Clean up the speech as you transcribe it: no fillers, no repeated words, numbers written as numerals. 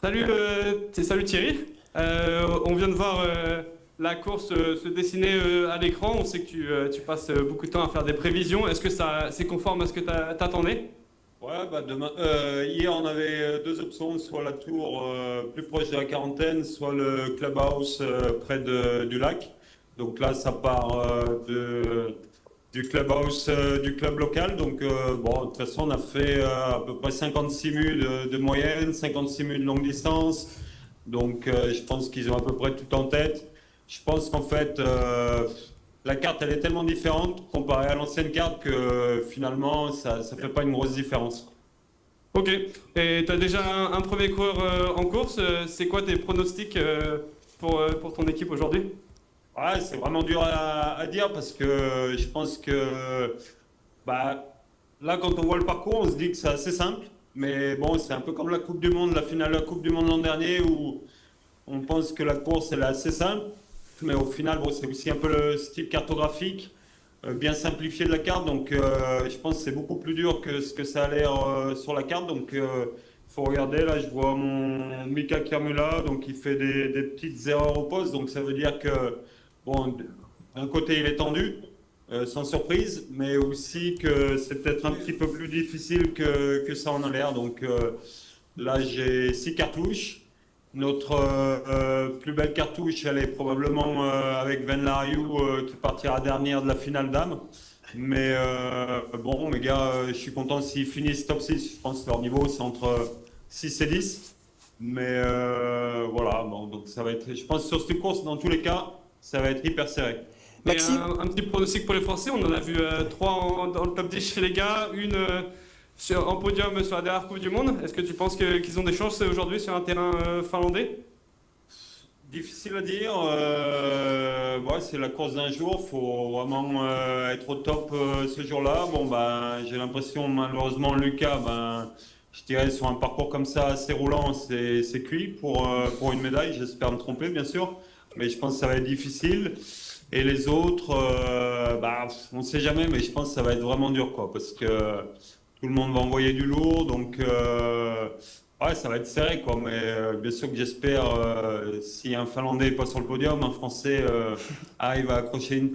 Salut Thierry. On vient de voir la course se dessiner à l'écran. On sait que tu passes beaucoup de temps à faire des prévisions. Est-ce que c'est conforme à ce que t'attendais? Ouais, bah demain, hier on avait deux options, soit la tour plus proche de la quarantaine, soit le clubhouse près du lac. Donc là, ça part du clubhouse du club local. Donc bon, de toute façon, on a fait à peu près 56 mules de moyenne, 56 mules de longue distance. Donc je pense qu'ils ont à peu près tout en tête. Je pense qu'en fait, la carte, elle est tellement différente comparée à l'ancienne carte que finalement, ça ne fait pas une grosse différence. Ok. Et tu as déjà un premier coureur en course. C'est quoi tes pronostics pour ton équipe aujourd'hui? Ouais, c'est vraiment dur à dire parce que je pense que bah, là, quand on voit le parcours, on se dit que c'est assez simple. Mais bon, c'est un peu comme la Coupe du Monde, la finale de la Coupe du Monde l'an dernier où on pense que la course, elle est assez simple. Mais au final, bon, c'est aussi un peu le style cartographique, bien simplifié de la carte. Donc, je pense que c'est beaucoup plus dur que ce que ça a l'air sur la carte. Donc, il faut regarder. Là, je vois mon Mika Kamula. Donc, il fait des petites erreurs au poste. Donc, ça veut dire que, bon, d'un côté, il est tendu, sans surprise. Mais aussi que c'est peut-être un petit peu plus difficile que ça en a l'air. Donc, là, j'ai 6 cartouches. Notre plus belle cartouche, elle est probablement avec Ben Lariou qui partira dernière de la finale dame. Mais bon, mes gars, je suis content s'ils finissent top 6. Je pense que leur niveau, c'est entre 6 et 10. Mais voilà, bon, donc ça va être. Je pense que sur cette course, dans tous les cas, ça va être hyper serré. Et Maxime, un petit pronostic pour les Français. On en a vu trois dans le top 10 chez les gars, une en podium sur la dernière Coupe du Monde. Est-ce que tu penses qu'ils ont des chances aujourd'hui sur un terrain finlandais? Difficile à dire. Ouais, c'est la course d'un jour. Faut vraiment être au top ce jour-là. Bon, ben, j'ai l'impression, malheureusement, Lucas, ben, je dirais sur un parcours comme ça, assez roulant, c'est cuit pour une médaille. J'espère me tromper, bien sûr. Mais je pense que ça va être difficile. Et les autres, bah, on ne sait jamais, mais je pense que ça va être vraiment dur, quoi, parce que tout le monde va envoyer du lourd. Donc, ouais, ça va être serré, quoi. Mais bien sûr que j'espère, si un Finlandais est pas sur le podium, un Français arrive à accrocher une